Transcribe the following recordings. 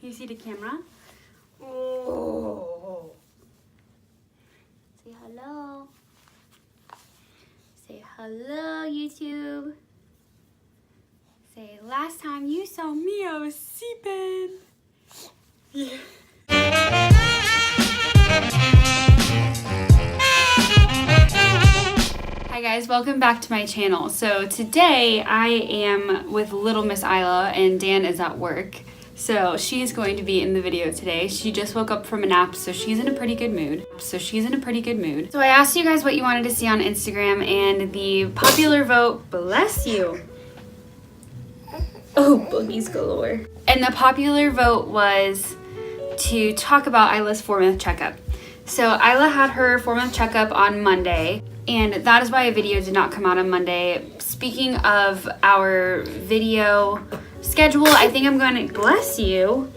You see the camera? Oh. Say hello. Say hello, YouTube. Say, last time you saw me, I was sleeping. Yeah. Hi guys, welcome back to my channel. So today I am with little Miss Isla and Dan is at work. So she's going to be in the video today. She just woke up from a nap, so she's in a pretty good mood. So I asked you guys what you wanted to see on Instagram, and the popular vote, bless you. Oh, boogies galore. And the popular vote was to talk about Isla's 4-month checkup. So Isla had her 4-month checkup on Monday, and that is why a video did not come out on Monday. Speaking of our video schedule, I think I'm going to, bless you.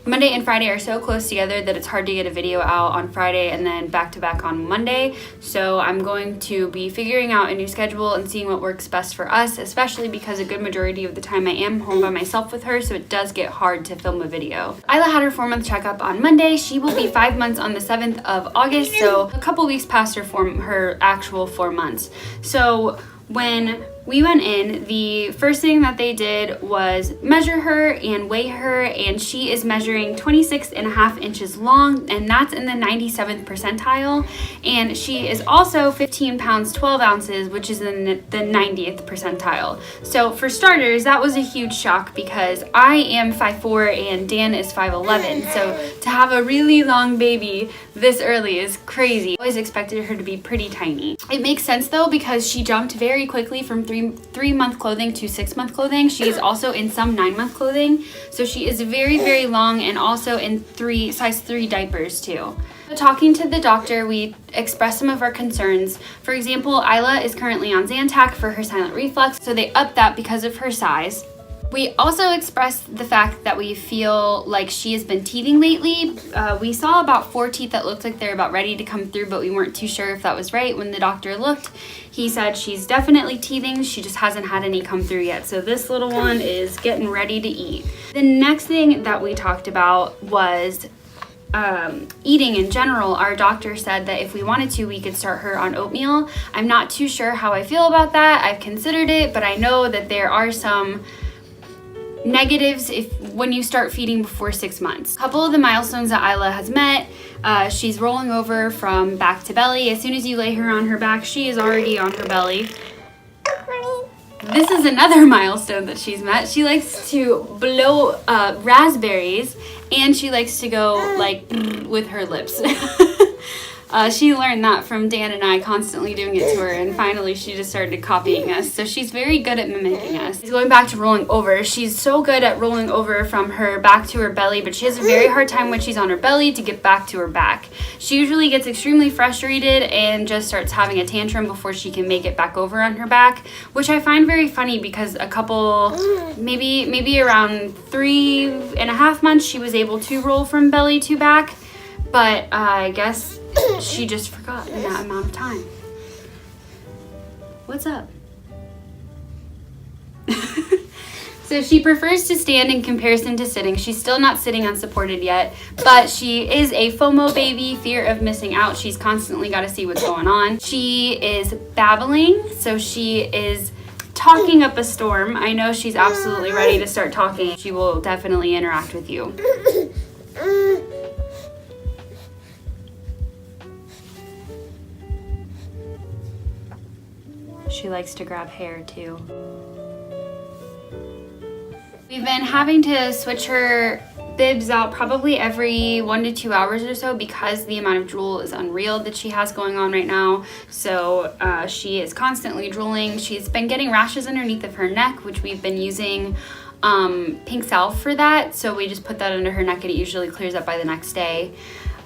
Monday and Friday are so close together that it's hard to get a video out on Friday and then back to back on Monday. So I'm going to be figuring out a new schedule and seeing what works best for us, especially because a good majority of the time I am home by myself with her, so it does get hard to film a video. Isla had her 4-month checkup on Monday. She will be 5 months on the 7th of August, so a couple weeks past her actual 4 months. So when we went in, the first thing that they did was measure her and weigh her, and she is measuring 26.5 inches long, and that's in the 97th percentile. And she is also 15 pounds 12 ounces, which is in the 90th percentile. So for starters, that was a huge shock because I am 5'4" and Dan is 5'11". So to have a really long baby this early is crazy. I always expected her to be pretty tiny. It makes sense though, because she jumped very quickly from 3-month clothing to 6-month clothing. She is also in some 9-month clothing, so she is very long, and also in size 3 diapers too. Talking to the doctor, we expressed some of our concerns. For example, Isla is currently on Zantac for her silent reflux, so they upped that because of her size. We also expressed the fact that we feel like she has been teething lately. We saw about 4 teeth that looked like they're about ready to come through, but we weren't too sure if that was right. When the doctor looked, he said she's definitely teething. She just hasn't had any come through yet. So this little one is getting ready to eat. The next thing that we talked about was eating in general. Our doctor said that if we wanted to, we could start her on oatmeal. I'm not too sure how I feel about that. I've considered it, but I know that there are some negatives when you start feeding before 6 months. A couple of the milestones that Isla has met, she's rolling over from back to belly. As soon as you lay her on her back, she is already on her belly. This is another milestone that she's met. She likes to blow raspberries, and she likes to go like with her lips. She learned that from Dan and I constantly doing it to her, and finally she just started copying us. So she's very good at mimicking us. She's going back to rolling over. She's so good at rolling over from her back to her belly, but she has a very hard time when she's on her belly to get back to her back. She usually gets extremely frustrated and just starts having a tantrum before she can make it back over on her back, which I find very funny because a couple, maybe around 3.5 months, she was able to roll from belly to back, but I guess she just forgot in that amount of time. What's up? So she prefers to stand in comparison to sitting. She's still not sitting unsupported yet, but she is a FOMO baby, fear of missing out. She's constantly got to see what's going on. She is babbling, so she is talking up a storm. I know she's absolutely ready to start talking. She will definitely interact with you. She likes to grab hair too. We've been having to switch her bibs out probably every 1 to 2 hours or so because the amount of drool is unreal that she has going on right now. So she is constantly drooling. She's been getting rashes underneath of her neck, which we've been using pink salve for that. So we just put that under her neck and it usually clears up by the next day.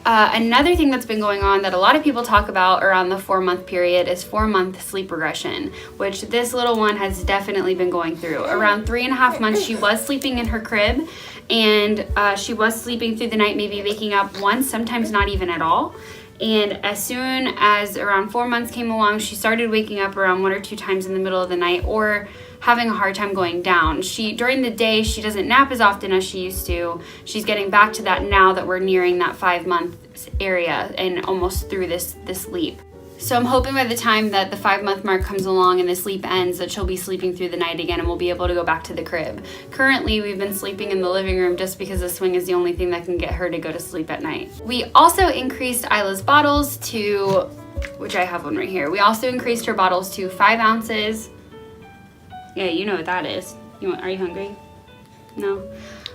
Another thing that's been going on that a lot of people talk about around the 4-month period is 4-month sleep regression, which this little one has definitely been going through. Around 3.5 months, she was sleeping in her crib, and she was sleeping through the night, maybe waking up once, sometimes not even at all. And as soon as around 4 months came along, she started waking up around 1 or 2 times in the middle of the night, or having a hard time going down. During the day, she doesn't nap as often as she used to. She's getting back to that now that we're nearing that 5-month area and almost through this leap. So I'm hoping by the time that the 5-month mark comes along and this sleep ends that she'll be sleeping through the night again and we'll be able to go back to the crib. Currently, we've been sleeping in the living room just because the swing is the only thing that can get her to go to sleep at night. We also increased Isla's bottles to, which I have one right here. We also increased her bottles to 5 ounces. Yeah, you know what that is. Are you hungry? No?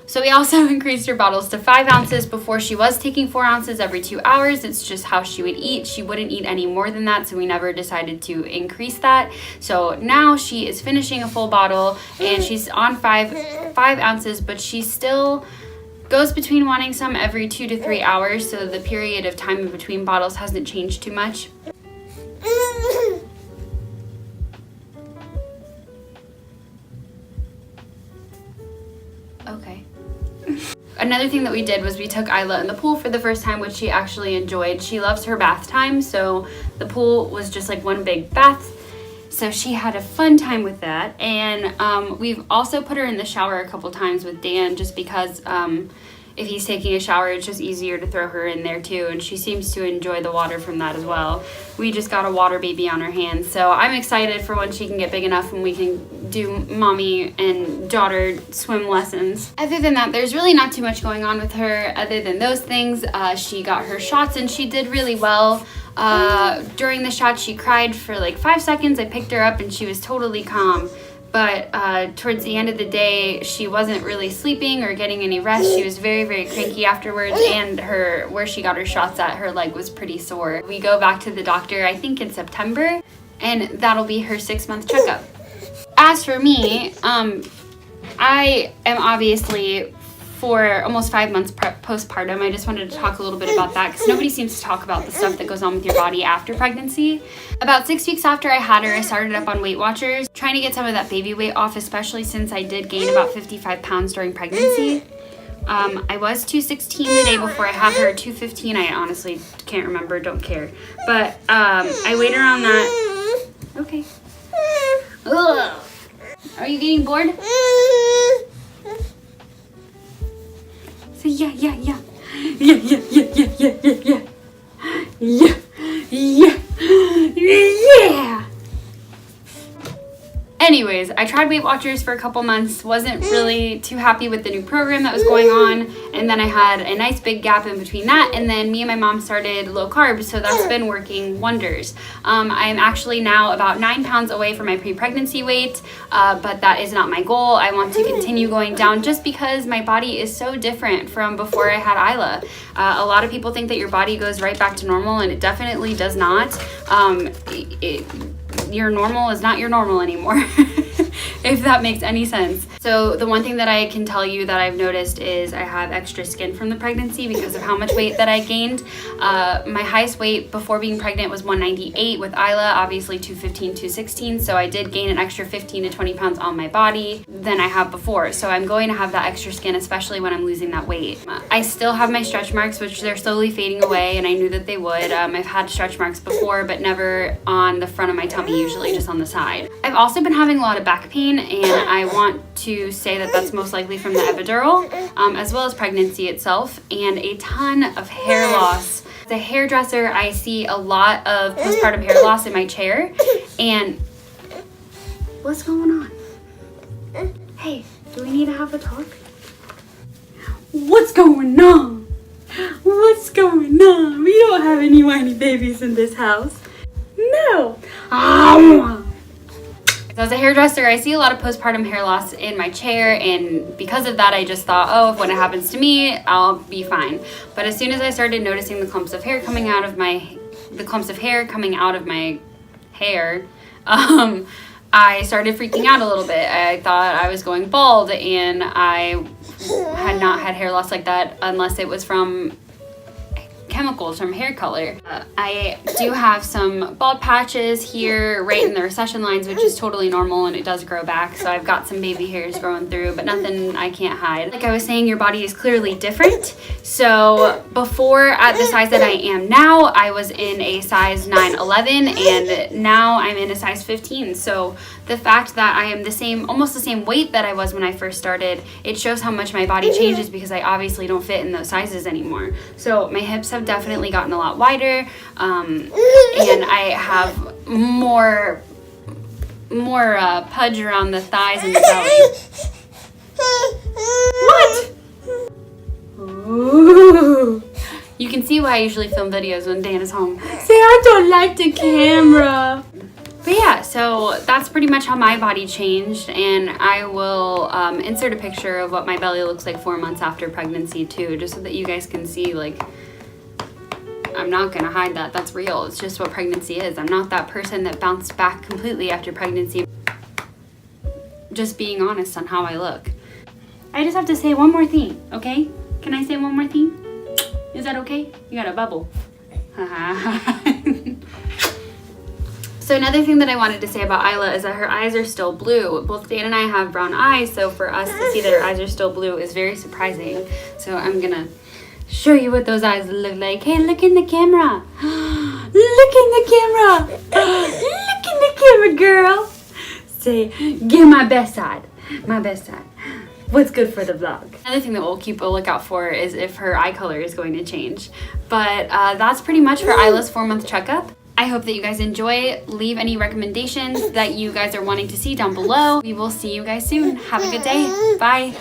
So we also increased her bottles to 5 ounces. Before she was taking 4 ounces every 2 hours. It's just how she would eat. She wouldn't eat any more than that, so we never decided to increase that. So now she is finishing a full bottle and she's on 5 ounces, but she still goes between wanting some every 2 to 3 hours, so the period of time in between bottles hasn't changed too much. Okay. Another thing that we did was we took Isla in the pool for the first time, which she actually enjoyed. She loves her bath time, so the pool was just like one big bath. So she had a fun time with that. And we've also put her in the shower a couple times with Dan just because if he's taking a shower, it's just easier to throw her in there too. And she seems to enjoy the water from that as well. We just got a water baby on our hands. So I'm excited for when she can get big enough and we can do mommy and daughter swim lessons. Other than that, there's really not too much going on with her other than those things. She got her shots and she did really well. During the shot, she cried for like 5 seconds. I picked her up and she was totally calm. But towards the end of the day, she wasn't really sleeping or getting any rest. She was very, very cranky afterwards, and where she got her shots at, her leg was pretty sore. We go back to the doctor, I think in September, and that'll be her 6-month checkup. As for me, I am obviously for almost 5 months postpartum. I just wanted to talk a little bit about that because nobody seems to talk about the stuff that goes on with your body after pregnancy. About 6 weeks after I had her, I started up on Weight Watchers, trying to get some of that baby weight off, especially since I did gain about 55 pounds during pregnancy. I was 216 the day before I had her, 215. I honestly can't remember, don't care. But I weighed her on that. Okay. Ugh. Are you getting bored? So yeah. Anyways, I tried Weight Watchers for a couple months, wasn't really too happy with the new program that was going on, and then I had a nice big gap in between that, and then me and my mom started low carb, so that's been working wonders. I am actually now about 9 pounds away from my pre-pregnancy weight, but that is not my goal. I want to continue going down just because my body is so different from before I had Isla. A lot of people think that your body goes right back to normal, and it definitely does not. Your normal is not your normal anymore, if that makes any sense. So the one thing that I can tell you that I've noticed is I have extra skin from the pregnancy because of how much weight that I gained. My highest weight before being pregnant was 198 with Isla, obviously 215, 216. So I did gain an extra 15 to 20 pounds on my body than I have before. So I'm going to have that extra skin, especially when I'm losing that weight. I still have my stretch marks, which they're slowly fading away, and I knew that they would. I've had stretch marks before, but never on the front of my tummy, usually just on the side. I've also been having a lot of back pain, and I want to say that that's most likely from the epidural, as well as pregnancy itself, and a ton of hair loss. As a hairdresser, I see a lot of postpartum hair loss in my chair, and what's going on? Hey, do we need to have a talk? What's going on? What's going on? We don't have any whiny babies in this house. No. As a hairdresser, I see a lot of postpartum hair loss in my chair, and because of that, I just thought, oh, if when it happens to me, I'll be fine. But as soon as I started noticing the clumps of hair coming out of my hair, I started freaking out a little bit. I thought I was going bald, and I had not had hair loss like that unless it was from chemicals from hair color. I do have some bald patches here right in the recession lines, which is totally normal, and it does grow back. So I've got some baby hairs growing through, but nothing I can't hide. Like I was saying, your body is clearly different. So before, at the size that I am now, I was in a size 9-11, and now I'm in a size 15. So the fact that I am the same, almost the same weight that I was when I first started, it shows how much my body changes, because I obviously don't fit in those sizes anymore. So my hips have definitely gotten a lot wider, and I have more pudge around the thighs and the belly. What? Ooh. You can see why I usually film videos when Dan is home. Say I don't like the camera. But yeah, so that's pretty much how my body changed, and I will insert a picture of what my belly looks like 4 months after pregnancy too, just so that you guys can see, like, I'm not gonna hide that. That's real. It's just what pregnancy is. I'm not that person that bounced back completely after pregnancy. Just being honest on how I look. I just have to say one more thing, okay? Can I say one more thing? Is that okay? You got a bubble. So another thing that I wanted to say about Isla is that her eyes are still blue. Both Dan and I have brown eyes, so for us to see that her eyes are still blue is very surprising. So I'm gonna show you what those eyes look like. Hey, look in the camera. Look in the camera. Look in the camera, girl. Say, give my best side. My best side. What's good for the vlog. Another thing that we'll keep a lookout for is if her eye color is going to change. But that's pretty much for Isla's 4-month checkup. I hope that you guys enjoy. Leave any recommendations that you guys are wanting to see down below. We will see you guys soon. Have a good day. Bye.